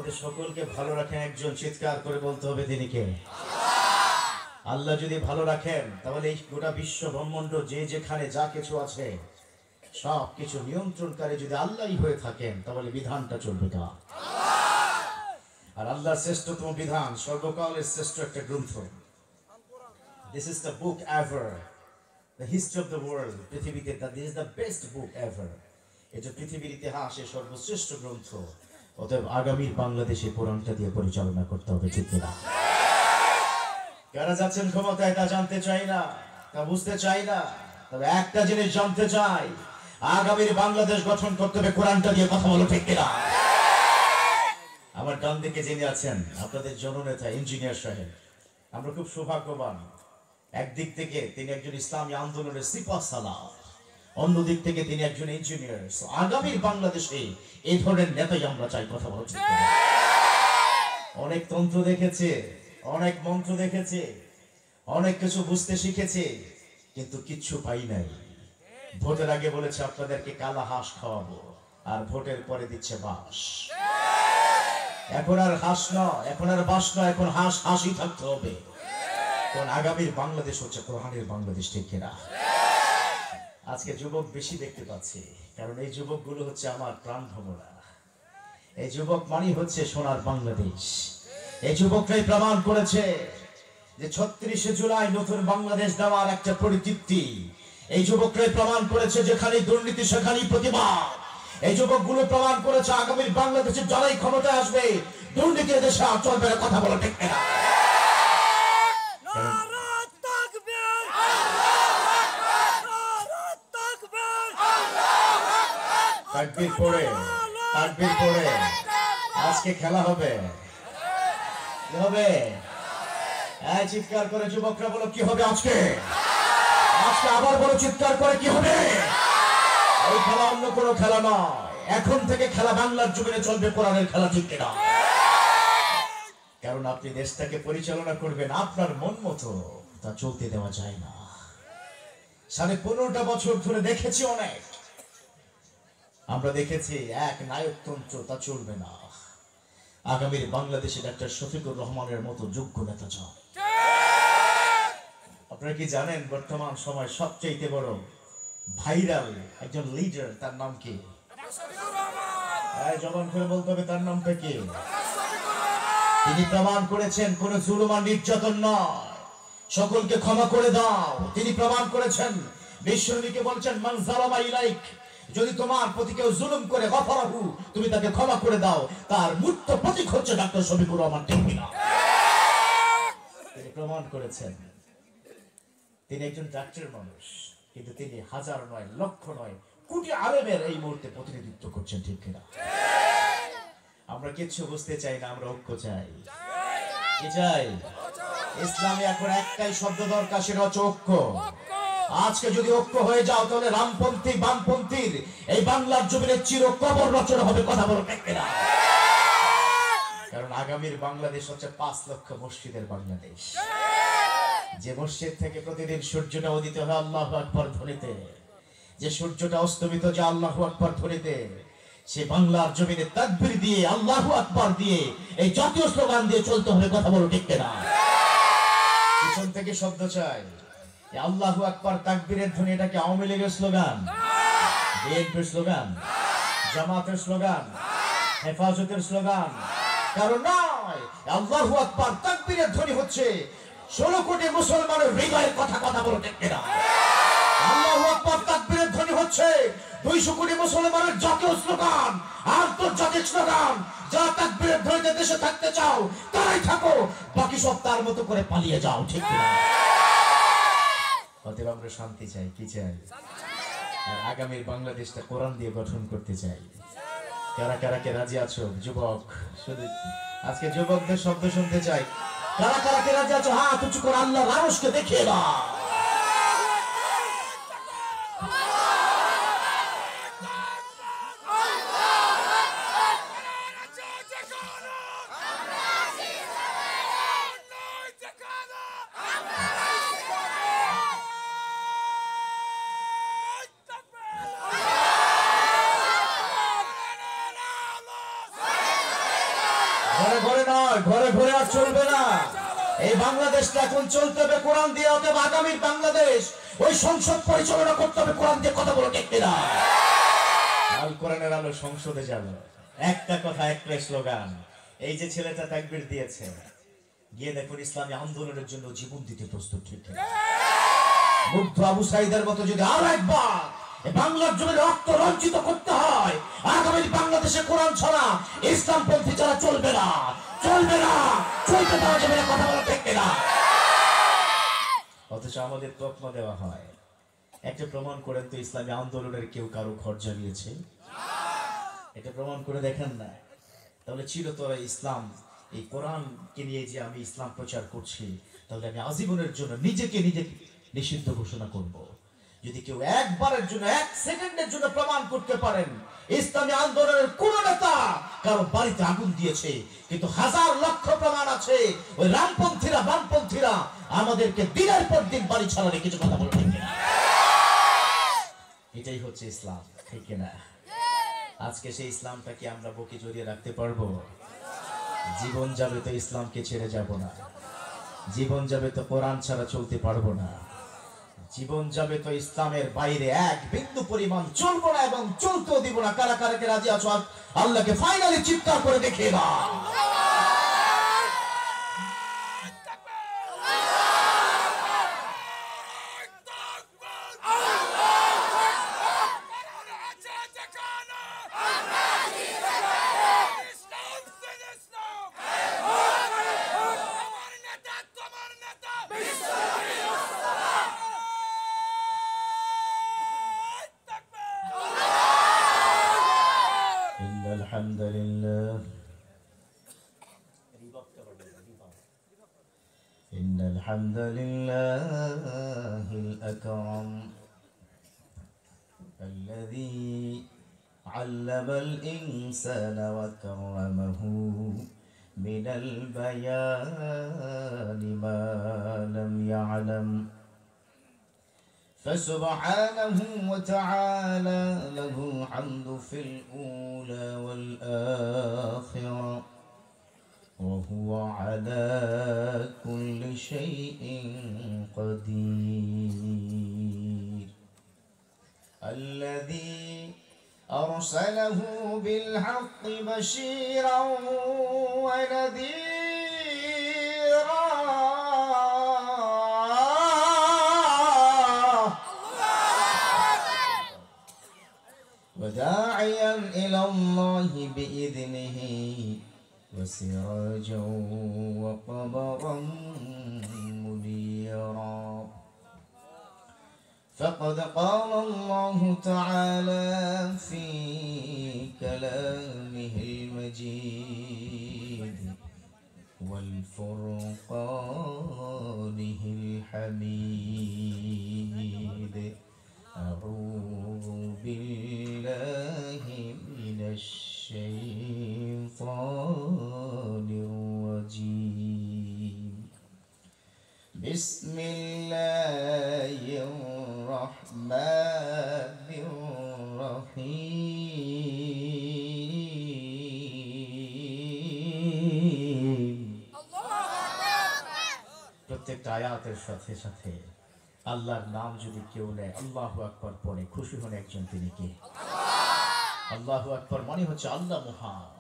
আমাদের সকলকে ভালো রাখেন একজন, চিৎকার করে বলতে হবে তিনি কে? আল্লাহ যদি ভালো রাখেন তাহলে এই গোটা বিশ্ব ব্রহ্মাণ্ড যে যেখানে যা কিছু আছে সব কিছু নিয়ন্ত্রণকারী যদি আল্লাহই হয়ে থাকেন তাহলে বিধানটা চলবে কার? আর আল্লাহর শ্রেষ্ঠতম বিধান সর্বকালের শ্রেষ্ঠ একটা গ্রন্থ। This is the book ever, the history of the world. পৃথিবীতে this is the best book ever. এটা পৃথিবীর ইতিহাসের সর্বশ্রেষ্ঠ গ্রন্থ। অতএব আগামীর বাংলাদেশে কোরআনটা দিয়ে পরিচালনা করতে হবে, ঠিক না? কারা যাচ্ছেন ক্ষমতায় তা জানতে চাই না, তা বুঝতে চাই না, তবে একটা জিনিস জানতে চাই, আগামীর বাংলাদেশ গঠন করতে হবে কোরআনটা দিয়ে। কথা বলো ঠিক কিনা? আমার ডান দিকে যিনি আছেন আপনাদের জননেতা ইঞ্জিনিয়ার সাহেব, আমরা খুব সৌভাগ্যবান। একদিক থেকে তিনি একজন ইসলামী আন্দোলনের সিপাহসালার, অন্য দিক থেকে তিনি একজন ইঞ্জিনিয়ার। আগামীর বাংলাদেশে এই ধরনের নেতাই আমরা চাই। কথা বলো ঠিক কিনা? অনেক তন্ত্র দেখেছে, অনেক মন্ত্র দেখেছে, অনেক কিছু বুঝতে শিখেছে, কিন্তু কিচ্ছু পাই নাই। ভোটের আগে বলেছে আপনাদেরকে কালা হাঁস খাওয়াবো, আর ভোটের পরে দিচ্ছে বাস। এখন আর হাঁস নয়, এখন আর বাস নয়, এখন হাঁস হাসি থাকতে হবে। কারণ আগামীর বাংলাদেশ হচ্ছে কোরআনের বাংলাদেশ, ঠিক কিনা? আজকে যুবক বেশি দেখতে পাচ্ছি, কারণ এই যুবকগুলো হচ্ছে আমার প্রাণ ভ্রমরা। এই যুবক মানে হচ্ছে সোনার বাংলাদেশ। এই যুবকরাই প্রমাণ করেছে যে ৩৬শে জুলাই নতুন বাংলাদেশ দেওয়ার একটা পরিতৃপ্তি। এই যুবকরাই প্রমাণ করেছে যেখানে দুর্নীতি সেখানেই প্রতিবাদ। এই যুবকগুলো প্রমাণ করেছে আগামীর বাংলাদেশে যারাই ক্ষমতায় আসবে দুর্নীতির দেশে আর চলবে না। কথা বলো ঠিক কিনা? তাকবীর পড়ে, তাকবীর পড়ে আজকে খেলা হবে। কি হবে? এই চিৎকার করে যুবকরা বলো কি হবে আজকে? আজকে আবার বলো চিৎকার করে কি হবে? এই খেলা অন্য কোনো খেলা নয়। এখন থেকে খেলা বাংলার জমিনে চলবে কোরআনের খেলা, ঠিক কিনা? কারণ আপনি দেশটাকে পরিচালনা করবেন আপনার মন মতো, তা চলতে দেওয়া যায় না। ১৫টা বছর ধরে দেখেছি অনেক, আমরা দেখেছি এক নায়কতন্ত্র, তা চলবে না। আগামীর বাংলাদেশে ডাক্তার শফিকুর রহমানের মতো যোগ্য নেতা চান। আপনারা কি জানেন বর্তমান সময় সবচেয়ে বড় ভাইরাল একজন লিডার, তার নাম কি? জবান করে বলতে হবে তার নামটা কি? তিনি প্রমাণ করেছেন কোন জুলুম আর নির্যাতন নয়, সকলকে ক্ষমা করে দাও। তিনি প্রমাণ করেছেন, বিশ্বনবীকে বলছেন মান যালামা ইলাইক, যদি তোমার প্রতি কেউ জুলুম করে গফরাহু, তুমি তাকে ক্ষমা করে দাও। তার মূর্ত প্রতীক হচ্ছে ডাক্তার শফিকুর রহমান, ঠিক কিনা? তিনি প্রমাণ করেছেন তিনি একজন ডাক্তার মানুষ, কিন্তু তিনি হাজার নয়, লক্ষ নয়, কোটি আলেমের এই মুহূর্তে প্রতিনিধিত্ব করছেন, ঠিক কিনা? আমরা কিচ্ছু বুঝতে চাই না, আমরা ঐক্য চাই। কি চাই? ইসলামে এখন একটাই শব্দ দরকার, সেটা হচ্ছে ঐক্য। আজকে যদি ঐক্য হয়ে যাও তাহলে রামপন্থী বামপন্থীর এই বাংলার জমিনে চির কবর রচনা হবে। কথা বলো ঠিক কিনা? কারণ আগামীর বাংলাদেশ হচ্ছে ৫ লক্ষ মসজিদের বাংলাদেশ। যে মসজিদ থেকে প্রতিদিন সূর্যটা উদিত হয় আল্লাহু আকবার ধ্বনিতে, যে সূর্যটা অস্তমিত যে আল্লাহু আকবার ধ্বনিতে, সে বাংলার জমিনে তাকবীর দিয়ে আল্লাহু আকবার দিয়ে এই জাতীয় স্লোগান দিয়ে চলতে হবে। কথা বলো ঠিক কিনা? পিছন থেকে শব্দ চাই, আল্লাহু আকবার তাকবীরের ধ্বনি, এটা কি আওয়ামী লীগের স্লোগান, বিএনপির স্লোগান, জামাতের স্লোগান, হেফাজতের স্লোগান? কারণ নয়, আল্লাহু আকবার তাকবীরের ধ্বনি হচ্ছে ১৬ কোটি মুসলমানের হৃদয়ের কথা। কথা বলো ঠিক কিনা? আল্লাহু আকবার তাকবীরের ধ্বনি হচ্ছে ২০০ কোটি মুসলমানের জাতীয় স্লোগান, আন্তর্জাতিক স্লোগান। যারা তাকবীরের ধ্বনিতে দেশে থাকতে চাও তারাই থাকো, বাকি সব তার মতো করে পালিয়ে যাও, ঠিক কিনা? অতএব আমরা শান্তি চাই। কি চাই? আর আগামীর বাংলাদেশটা কোরআন দিয়ে গঠন করতে চাই। কারা কারা কে রাজি আছো? যুবক, শুধু আজকে যুবকদের শব্দ শুনতে চাই। কারা কারা কে রাজি আছো? হাত উঁচু করে আল্লাহর আরশকে দেখিয়ে দাও। ঘরে ঘরে নয়, ঘরে ঘরে আর চলবে না। এই বাংলাদেশটা এখন চলতে হবে কোরআন দিয়ে। অতএব আগামীর বাংলাদেশ ওই সংসদ পরিচালনা করতে হবে কোরআন দিয়ে। কথা বলো ঠিক কিনা? আল কোরআনের আলো সংসদে যাবে। একটা কথা, একটাই স্লোগান। এই যে ছেলেটা তাকবীর দিয়েছে, গিয়ে দেখুন ইসলামী আন্দোলনের জন্য জীবন দিতে প্রস্তুত। ঠিক মুগ্ধ আবু সাইদের মতো যদি আরো একবার বাংলার জন্য রক্ত রঞ্জিত করতে হয়, আগামী বাংলাদেশে কোরআন ছড়া ইসলামপন্থী যারা চলবে না, চলবে না, চলতে দেওয়া যাবে না। কথা বলা ঠিক কিনা? অথচ আমাদের তকমা দেওয়া হয়। একটা প্রমাণ করেন তো ইসলামী আন্দোলনের কেউ কারো ঘর জ্বালিয়েছে? এটা প্রমাণ করে দেখেন না। তাহলে চিরতরে ইসলাম, এই কোরআনকে নিয়ে যে আমি ইসলাম প্রচার করছি, তাহলে আমি আজীবনের জন্য নিজেকে নিষিদ্ধ ঘোষণা করব। যদি কেউ একবারের জন্য, এক সেকেন্ডের জন্য প্রমাণ করতে পারেন ইসলামী আন্দোলনের কোন নেতা কারো বাড়িতে আগুন দিয়েছে, কিন্তু হাজার লক্ষ প্রমাণ আছে ওই রামপন্থীরা, বামপন্থীরা আমাদেরকে দিনের পর দিন বাড়ি ছাড়ালে কিছু কথা বলে ঠিক কিনা? এটাই হচ্ছে ইসলাম, ঠিক কিনা? আজকে সেই ইসলামটাকে আমরা বুকে জড়িয়ে রাখতে পারবো? জীবন যাবে তো ইসলামকে ছেড়ে যাব না। জীবন যাবে তো কোরআন ছাড়া চলতে পারবো না। জীবন যাবে তো ইসলামের বাইরে এক বিন্দু পরিমাণ চলবো না এবং চলতেও দিব না। কারা কারা কে রাজি আছো আল্লাহকে ফাইনালি চিৎকার করে দেখিয়ে দাও। الحمد لله إن الحمد لله الأكرم الذي علم الإنسان وكرمه من البيان ما لم يعلم فسبحانه وتعالى له الحمد في الأولى والآخرة وهو على كل شيء قدير الذي أرسله بالحق بشيرا ونذيرا وداعيا إلى الله بإذنه وسراجا وقمرا منيرا فقد قال الله تعالى في كلامه المجيد والفرقانه الحميد أعوذ بالله من الشيطان الرجيم بسم الله الرحمن الرحيم প্রত্যেকটা আয়াতের সাথে সাথে আল্লাহর নাম যদি কেউ নেয়, আল্লাহু আকবার পড়ে, খুশি হন একজন, তিনি কে? আল্লাহু আকবার মানে হচ্ছে আল্লাহ মহান,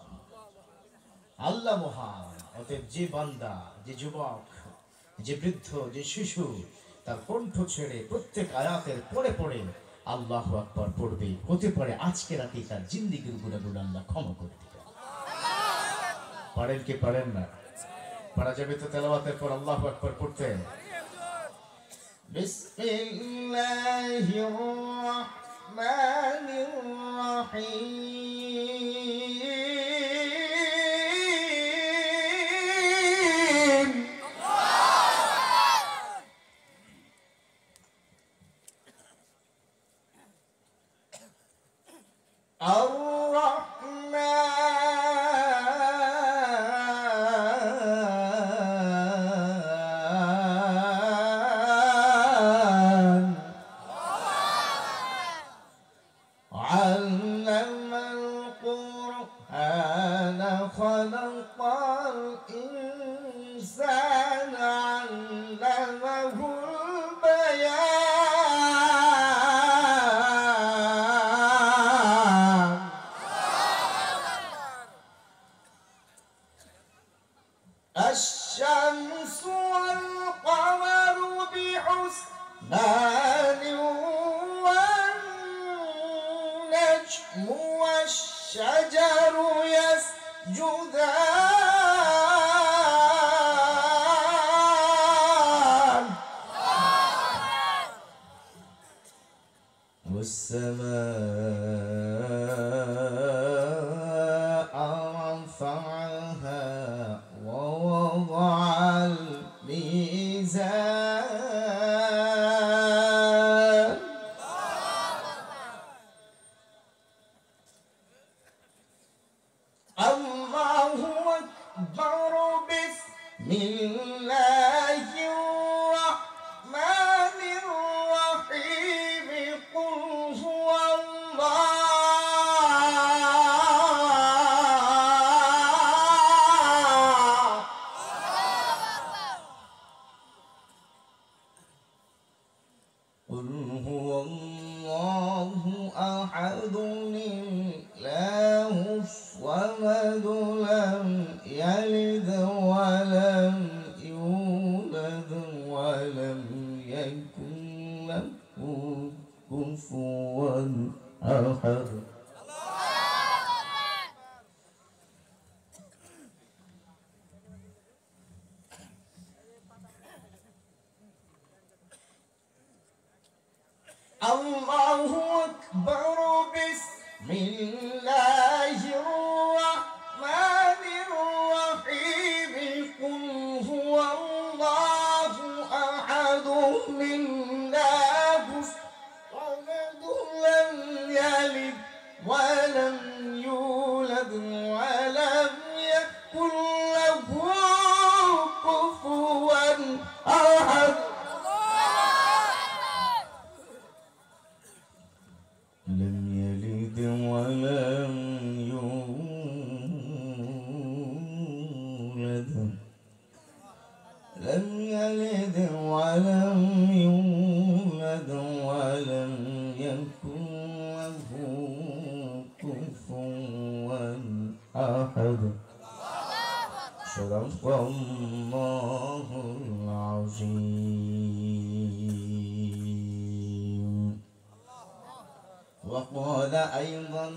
আল্লাহ মহান। অতএব যে বান্দা, যে যুবক, যে বৃদ্ধ, যে শিশু তার কণ্ঠ ছেড়ে প্রত্যেক আয়াতের পড়ে পড়ে আল্লাহু আকবার পড়বে, হতে পারে আজকে রাতে তার জিন্দেগির গুনাহগুলো আল্লাহ ক্ষমা করে দিবেন। পারেন কি পারেন না? পারা যাবে তো তেলাওয়াতের পর আল্লাহু আকবার পড়তে? بسم الله الرحمن الرحيم علم الإنسان علمه البيان الشمس والقمر بحسبان والنجم والشجر يسجدان والسماء رفعها ووضع الميزان الله أكبر بسم الله الرحمن الرحيم قل هو الله قل هو الله أحد الله الصمد لم يلد ولم يولد ولم يكن له كفوا أحد الله أكبر بسم الله الرحمن الرحيم قل هو الله أحد الله الصمد لم يلد ولم يولد ولم يكن له كفوا أحد لم يلد ولم يولد لم يلد ولم يولد ولم يكن له كفوا أحد صدق الله العظيم. وقال أيضا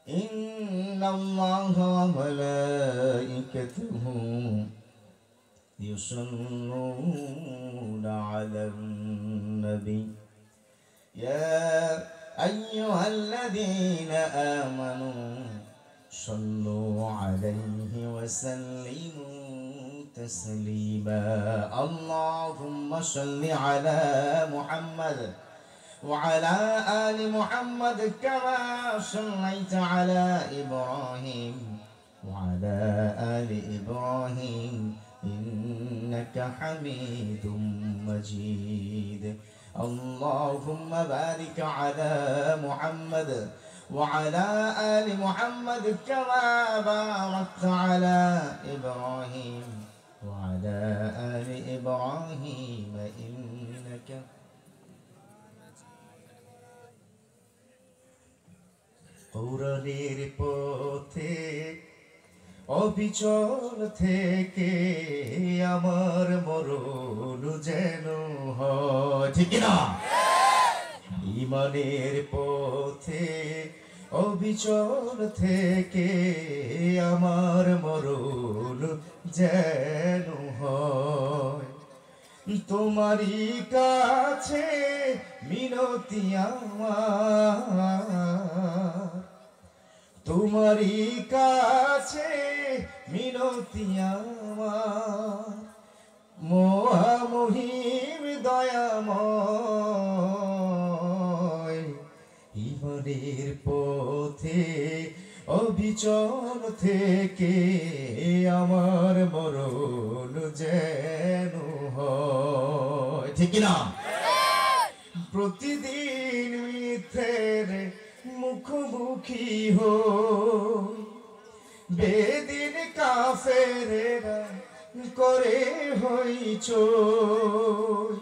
إن الله وملائكته يصلون على النبي يا أيها الذين آمنوا صلوا عليه وسلموا تسليما اللهم صل على محمد وعلى آل محمد كما صليت على إبراهيم وعلى آل إبراهيم إنك حميد مجيد اللهم بارك على محمد وعلى آل محمد كما باركت على إبراهيم وعلى آل إبراهيم إنك কোরআনের পথে অবিচল থেকে আমার মরণ যেন হয় ঠিক না ঈমানের পথে অবিচল থেকে আমার মরণ যেন হয় তোমারই কাছে মিনতি আমার তোমারই কাছে মিনতি আমার মহামহিম দয়াময় ঈমানের পথে অবিচল থেকে আমার মরণ যেন হয় ঠিক না প্রতিদিন মিথ্যের মুখোমুখি হই বেদিন কাফেরেরা করে হইচই,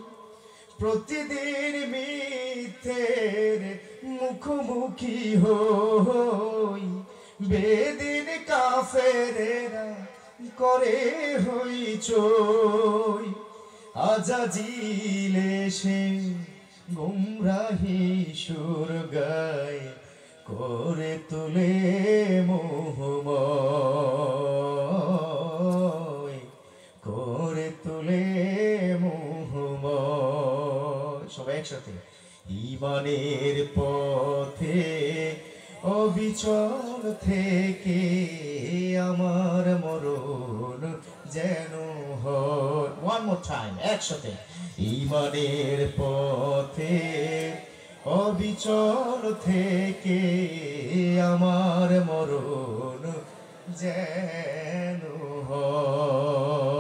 প্রতিদিন মিথ্যের মুখোমুখি হই, বেদিন কাফেরেরা করে হইচই, আজাজিল এসে গুমরাহি সুর গায় করে তুলে মোহময়, করে তুলে মোহময়। সবাই একসাথে, ঈমানের পথে অবিচল থেকে আমার মরণ যেন হয়। ওয়ান মোর টাইম, একসাথে, ঈমানের পথে অবিচল থেকে আমার মরণ যেন হয়।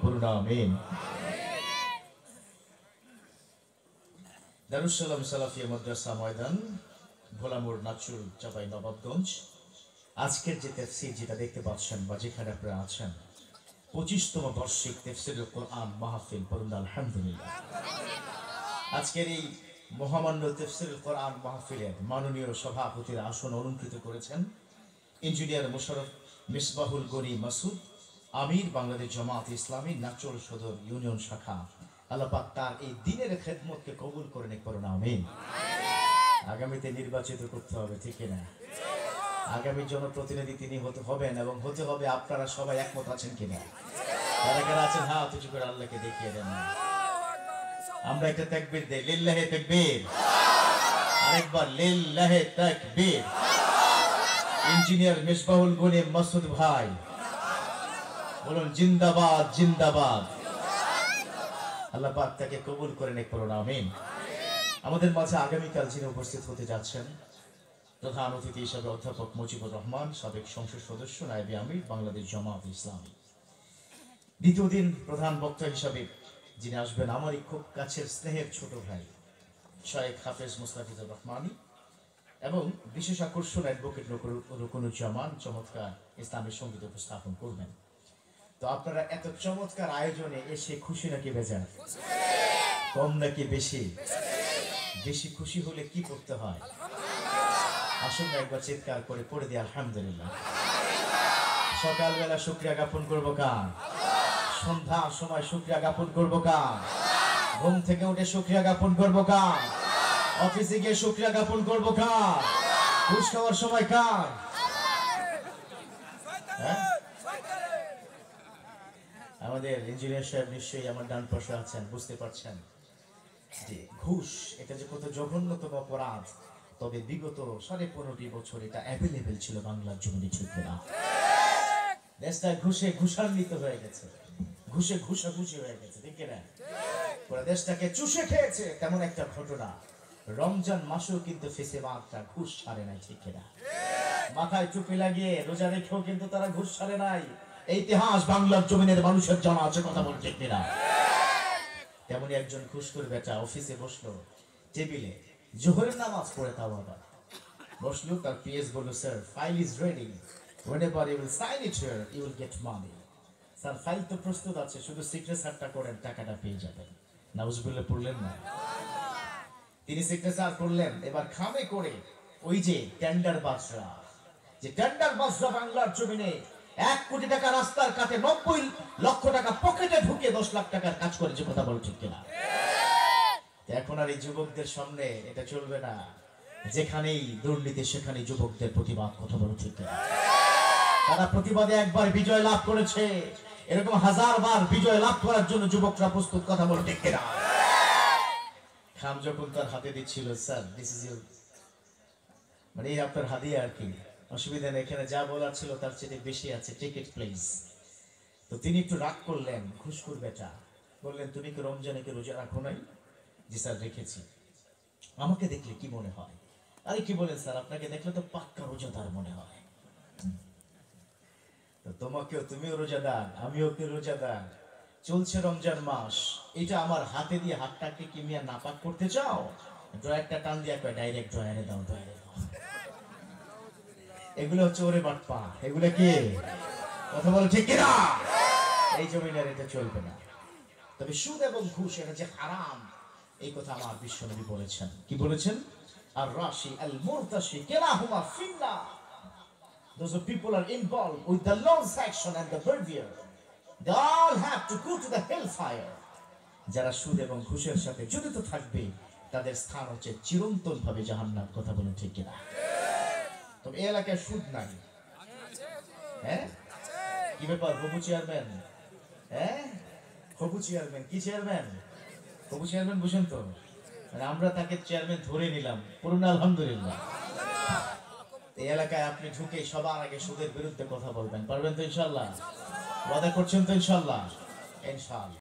পূর্ণ আমিন। দারুস সালাম সালাফিয়া মাদ্রাসা ময়দান, ভোলামোড়, নাচুর, চাঁপাই নবাবগঞ্জ। আজকের যে তাফসীর যেটা দেখতে পাচ্ছেন বা যেখানে আপনারা আছেন, 25তম বার্ষিক তাফসীরুল কোরআন মাহফিল, পড়ুন আলহামদুলিল্লাহ। আজকের এই মহামান্য তাফসীরুল কোরআন মাহফিলের মাননীয় সভাপতির আসন অলংকৃত করেছেন ইঞ্জিনিয়ার মোশাররফ মিসবাহুল গনি মাসুদ, আমির বাংলাদেশ জামাত ইসলামী নাচল সদর ইউনিয়ন শাখা। আল্লাহ পাক তার এই দিনের খেদমতকে কবুল করে নিক, পড়ুন আমিন। আগামীতে নির্বাচিত করতে হবে, ঠিক না? আগামী জনপ্রতিনিধি তিনি হতে হবেন এবং হতে হবে। আপনারা সবাই একমত আছেন কিনা? যারা যারা আছেন হাত উঁচু করে আল্লাহকে দেখিয়ে দেন। আমরা একটা তাকবীর দেই, লিল্লাহি তাকবীর। আরেকবার লিল্লাহি তাকবীর। ইঞ্জিনিয়ার মিসবাহুল গনি মাসুদ ভাই বলুন জিন্দাবাদ, জিন্দাবাদ। আল্লাহ পাক তাকে কবুল করে নিক, পড়ুন আমিন। আমাদের মাঝে আগামীকাল যিনি উপস্থিত হতে যাচ্ছেন, প্রধান অতিথি হিসেবে অধ্যাপক মুজিবুর রহমান, সাবেক সংসদ সদস্য, নায়েবে আমির বাংলাদেশ জামাত ইসলামী। দ্বিতীয় দিন প্রধান বক্তা হিসাবে যিনি আসবেন, আমারই খুব কাছের স্নেহের ছোট ভাই শায়েখ হাফেজ মুস্তাফিজুর রহমানী, এবং বিশেষ আকর্ষণ অ্যাডভোকেট রুকনুজ্জামান চমৎকার ইসলামের সঙ্গীত উপস্থাপন করবেন। তো আপনারা এত চমৎকার আয়োজনে এসে খুশি নাকি বেজার? কম নাকি বেশি? বেশি খুশি হলে কি করতে হয়? আসুন একবার চিৎকার করে পড়ে দিই আলহামদুলিল্লাহ। সকালবেলা শুকরিয়া জ্ঞাপন করবো কার? সন্ধ্যার সময় শুকরিয়া জ্ঞাপন করবো কার? ঘুম থেকে উঠে শুকরিয়া জ্ঞাপন করবো কার? অফিসে গিয়ে শুকরিয়া জ্ঞাপন করবো কার? ঘুষ খাওয়ার সময় কার? আমাদের ইঞ্জিনিয়ার সাহেব নিশ্চয়ই আমার ডান পাশে আছেন, বুঝতে পারছেন যে ঘুষ এটা যে কত জঘন্যতম অপরাধ। তবে বিগত 15.5 বছর এটা অ্যাভেলেবেল ছিল বাংলার জমিনে, ঠিক না? দেশটা ঘুষে ঘুষান্বিত হয়ে গেছে, ঘুষে ঘুষাঘুষি হয়ে গেছে, ঠিক না? পুরো দেশটাকে চুষে খেয়েছে। তেমন একটা ঘটনা রমজান মাসেও কিন্তু ফেসেবাদটা ঘুষ ছাড়ে নাই, ঠিক না? মাথায় টুপি লাগিয়ে রোজা রেখেও কিন্তু তারা ঘুষ ছাড়ে নাই। এই ইতিহাস বাংলার জমিনের মানুষের জানা আছে, কথা বল ঠিক না? তেমনি একজন ঘুষখোর বেটা অফিসে বসলো, টেবিলে জোহরের নামাজ পড়ে, তাও আবার বসলো। তার পিএস বলল, sir file is ready, whenever you will sign it here you will get money. Sir file তো প্রস্তুত আছে, শুধু সিগনেচারটা করেন, টাকাটা পেয়ে যাবেন। নাউজুবিল্লাহ পড়লেন না? তিনি সিগনেচার করলেন। এবার খামে করে ওই যে টেন্ডার বাজরা, যে টেন্ডার বাজরা বাংলার জমিনে 1 কোটি টাকা রাস্তার কাটে 90 লক্ষ টাকা পকেটে ঢুকে 10 লাখ টাকার কাজ করেছে, কথা বল ঠিক কিনা? এখন আর এই যুবকদের সামনে এটা চলবে না। যেখানেই দুর্নীতি সেখানেই যুবকদের প্রতিবাদ, কথা বল ঠিক কিনা? তারা প্রতিবাদে একবার বিজয় লাভ করেছে, এরকম 1000 বার বিজয় লাভ করার জন্য যুবকরা প্রস্তুত, কথা বল ঠিক কিনা? খাম যখন তার হাতে দিচ্ছিল, স্যার দিস ইজ ইউর, মানে এই আপনার হাদিয়া আর কি, অসুবিধা নেই, এখানে যা বলার ছিল তার চেয়ে বেশি আছে, টেক ইট প্লিজ। তো তিনি একটু রাগ করলেন, ঘুষখোর বেটা বললেন, তুমি কি রমজানে কি রোজা রাখো নাই? জি স্যার রেখেছি। আমাকে দেখলে কি মনে হয়? আরে কি বলেন স্যার, আপনাকে দেখলে তো পাক্কা রোজাদার মনে হয়। তো তোমাকেও, তুমিও রোজাদার, আমিও কি রোজাদার, চলছে রমজান মাস, এটা আমার হাতে দিয়ে হাতটাকে কি মিয়া নাপাক করতে চাও? ড্রয়ারটা টান দিয়ে ডাইরেক্ট ড্রয়ারে দাও, ড্রয়ারে দাও। এগুলো হচ্ছে ওরে বাটপা, এগুলো কি কথা বলে ঠিক কিনা? এই জমিনে আর এটা চলবে না। তবে সুদ এবং ঘুষ এটা যে হারাম, এই কথা আমার বিশ্বনবী বলেছেন। কি বলেছেন? আর রাশি আল মুরতাশি কিলাহুমা ফিন্নার। Those people are involved with the loan section and the verdier, they all have to go to the hellfire. যারা সুদ এবং ঘুষের সাথে জড়িত থাকবে তাদের স্থান হচ্ছে চিরন্তন ভাবে জাহান্নাম। কথা বলেন ঠিক কিনা? তবে এই এলাকায় সুদ নাই। হ্যাঁ, কি ব্যাপার হবু চেয়ারম্যান? হ্যাঁ, হবু চেয়ারম্যান কি চেয়ারম্যান? হবু চেয়ারম্যান বুঝেন তো, মানে আমরা তাকে চেয়ারম্যান ধরে নিলাম। পুরনো আলহামদুলিল্লাহ। এই এলাকায় আপনি ঢুকে সবার আগে সুদের বিরুদ্ধে কথা বলবেন, পারবেন তো ইনশাল্লাহ? ওয়াদা করছেন তো ইনশাল্লাহ? ইনশাল্লাহ।